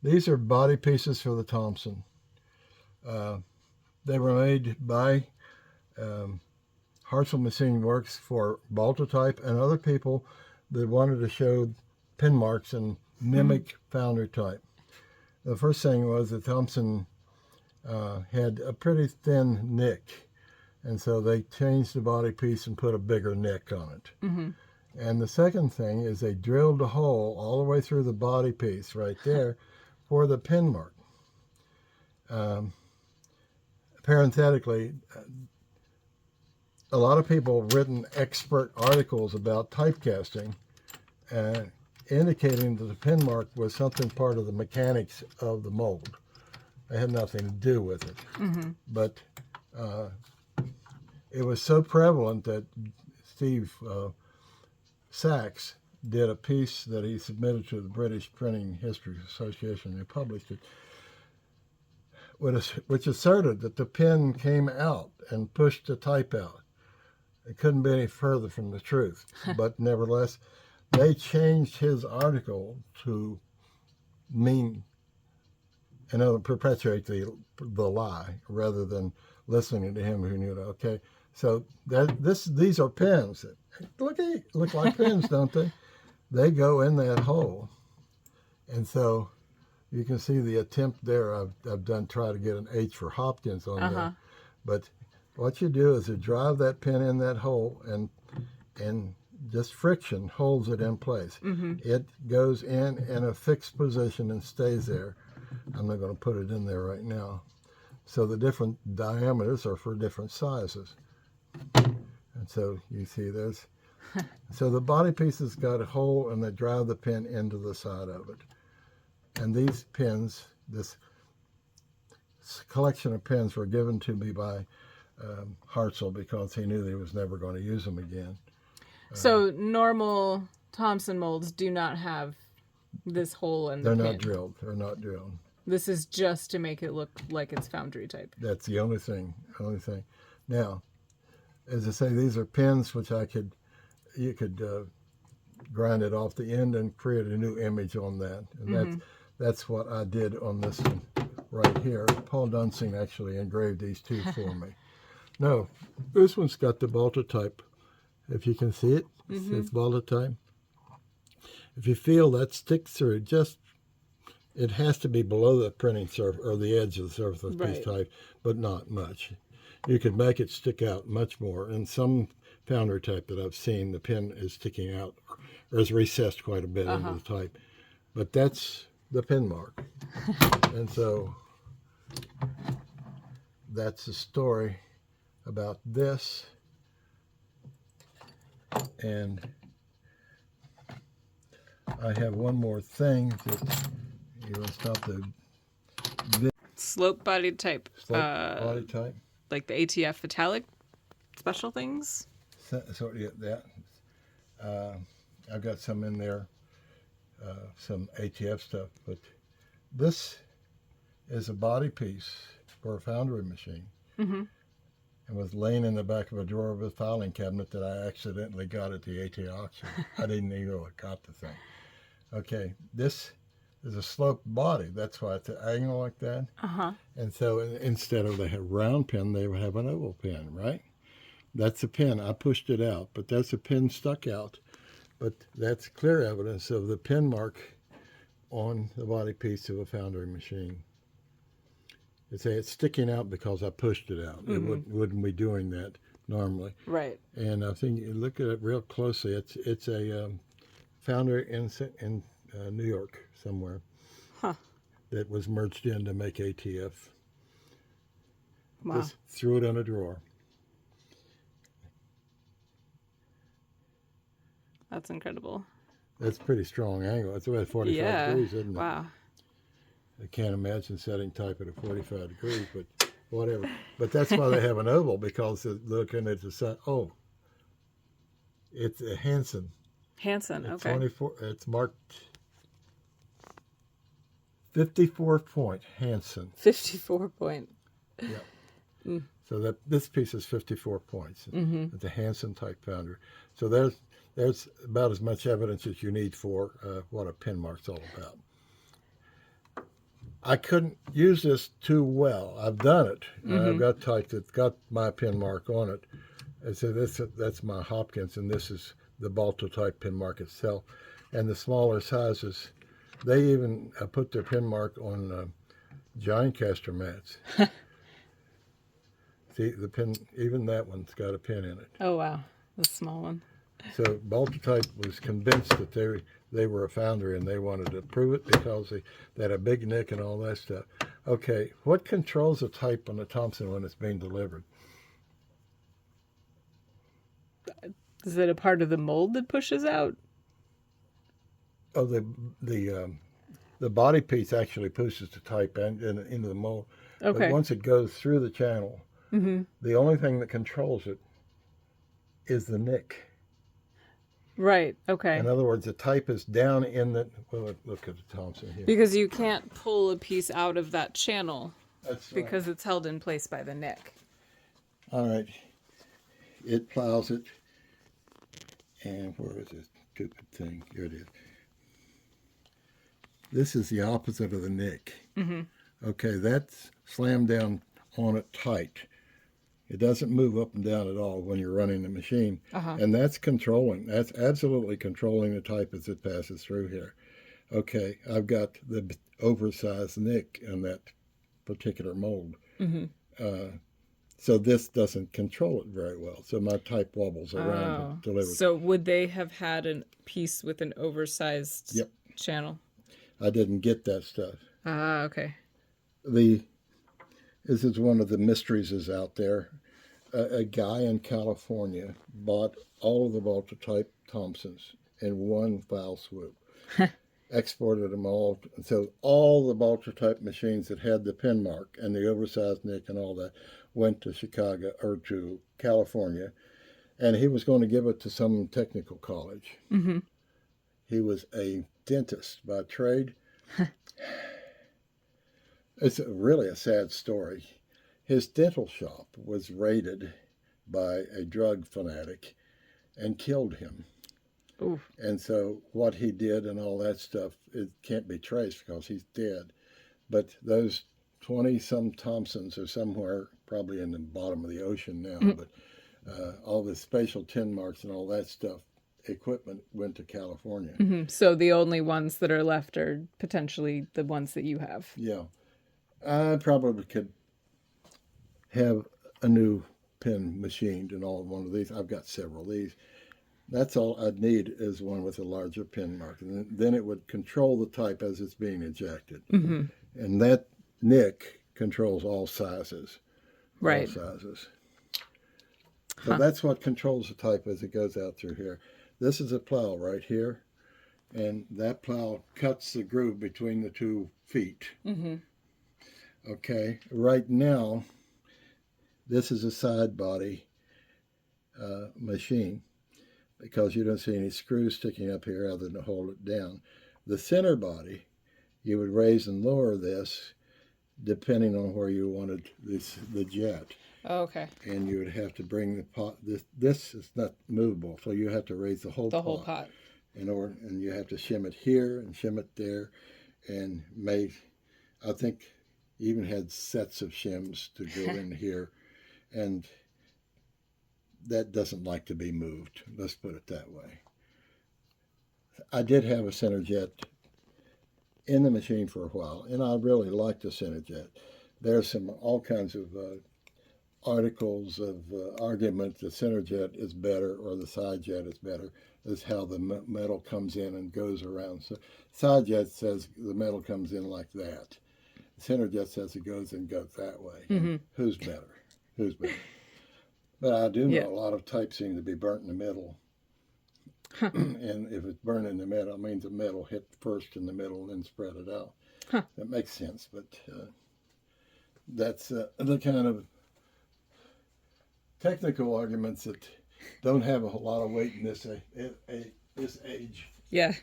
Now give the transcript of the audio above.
These are body pieces for the Thompson. They were made by Hartzell Machine works for Baltotype and other people that wanted to show pin marks and mimic foundry type. The first thing was that Thompson had a pretty thin nick, and so they changed the body piece and put a bigger nick on it. Mm-hmm. And the second thing is they drilled a hole all the way through the body piece right there for the pin mark. Parenthetically, a lot of people have written expert articles about typecasting, indicating that the pin mark was something part of the mechanics of the mold. It had nothing to do with it. Mm-hmm. But it was so prevalent that Steve Sachs did a piece that he submitted to the British Printing History Association. They published it, which asserted that the pen came out and pushed the type out. It couldn't be any further from the truth. But nevertheless, they changed his article to mean, perpetuate the lie rather than listening to him who knew it. Okay, so these are pens. Look like pens, don't they? They go in that hole, and so you can see the attempt there. I've done try to get an H for Hopkins on there, but what you do is you drive that pin in that hole, and just friction holds it in place. Mm-hmm. It goes in a fixed position and stays there. I'm not going to put it in there right now. So the different diameters are for different sizes. And so you see there's, so the body piece has got a hole and they drive the pin into the side of it. And these pins, this collection of pins were given to me by Hartzell because he knew he was never going to use them again. So normal Thompson molds do not have this hole in the pin. They're not drilled. They're not drilled. This is just to make it look like it's foundry type. That's the only thing. Now, as I say, these are pins which you could grind it off the end and create a new image on that. And that's what I did on this one right here. Paul Dunsing actually engraved these two for me. No, this one's got the Baltotype. If you can see it, it's Baltotype. If you feel that stick through, it has to be below the printing surface or the edge of the surface of the piece type, but not much. You could make it stick out much more. In some foundry type that I've seen, the pin is sticking out or is recessed quite a bit into the type. But that's the pin mark. And so that's the story about this. And I have one more thing that you want to stop the slope body type. Body type. Like the ATF italic special things. So yeah, that. I've got some in there, some ATF stuff, but this is a body piece for a foundry machine. And was laying in the back of a drawer of a filing cabinet that I accidentally got at the AT auction. I didn't even know I got the thing. Okay, this is a sloped body. That's why it's an angle like that. And so instead of a round pin, they would have an oval pin, right? That's a pin. I pushed it out, but that's a pin stuck out. But that's clear evidence of the pin mark on the body piece of a foundry machine. It's sticking out because I pushed it out. It wouldn't be doing that normally. Right. And I think you look at it real closely. It's a foundry in New York somewhere that was merged in to make ATF. Wow. Just threw it in a drawer. That's incredible. That's a pretty strong angle. It's about 45 degrees, isn't it? Wow. I can't imagine setting type at a 45 degrees, but whatever. But that's why they have an oval, because they're looking at the sun. Oh, it's a Hansen. Hansen, It's okay. 24. It's marked 54 point Hansen. 54 point. Yeah. So this piece is 54 points. It's a Hansen type foundry. So there's about as much evidence as you need for what a pin mark's all about. I couldn't use this too well. I've done it. I've got type that's got my pin mark on it. And so that's my Hopkins, and this is the Baltotype pin mark itself. And the smaller sizes, they even put their pin mark on giant caster mats. See, the pin, even that one's got a pin in it. Oh, wow. The small one. So Baltotype was convinced that they were a foundry, and they wanted to prove it because they had a big nick and all that stuff. Okay, what controls the type on the Thompson when it's being delivered? Is it a part of the mold that pushes out? Oh, the body piece actually pushes the type into the mold. Okay. But once it goes through the channel, the only thing that controls it is the nick. Right. Okay. In other words, the type is down in the. Well, look at the Thompson here. Because you can't pull a piece out of that channel That's right. because it's held in place by the nick. All right. It plows it. And where is this stupid thing? Here it is. This is the opposite of the nick. Okay, that's slammed down on it tight. It doesn't move up and down at all when you're running the machine. And that's controlling. That's absolutely controlling the type as it passes through here. Okay, I've got the oversized nick in that particular mold. So this doesn't control it very well. So my type wobbles around the delivery. So would they have had a piece with an oversized channel? I didn't get that stuff. Okay. This is one of the mysteries is out there. A guy in California bought all of the Baltotype Thompsons in one foul swoop. Exported them all. So all the Baltotype machines that had the pin mark and the oversized nick and all that went to Chicago or to California. And he was going to give it to some technical college. He was a dentist by trade. It's really a sad story. His dental shop was raided by a drug fanatic and killed him. Ooh. And so what he did and all that stuff, it can't be traced because he's dead. But those 20-some Thompsons are somewhere, probably in the bottom of the ocean now. But all the spatial tin marks and all that stuff, equipment went to California. So the only ones that are left are potentially the ones that you have. Yeah. I probably could have a new pin machined and all one of these. I've got several of these. That's all I'd need is one with a larger pin mark. And then it would control the type as it's being ejected. And that nick controls all sizes. Right. All sizes. So that's what controls the type as it goes out through here. This is a plow right here. And that plow cuts the groove between the 2 feet. Okay, right now, this is a side body machine because you don't see any screws sticking up here other than to hold it down. The center body, you would raise and lower this depending on where you wanted the jet. Okay. And you would have to bring the pot. This is not movable, so you have to raise the whole pot. The whole pot. And you have to shim it here and shim it there, and I think even had sets of shims to go in here, and that doesn't like to be moved. Let's put it that way. I did have a center jet in the machine for a while, and I really liked the center jet. There's all kinds of articles of argument the center jet is better or the side jet is better. This is how the metal comes in and goes around. So side jet says the metal comes in like that. The center jet says it goes that way. Who's better? Who's better? But I do know a lot of types seem to be burnt in the middle. And if it's burned in the middle, it means the metal hit first in the middle and then spread it out. That makes sense, but that's the kind of technical arguments that don't have a whole lot of weight in this age. Yeah.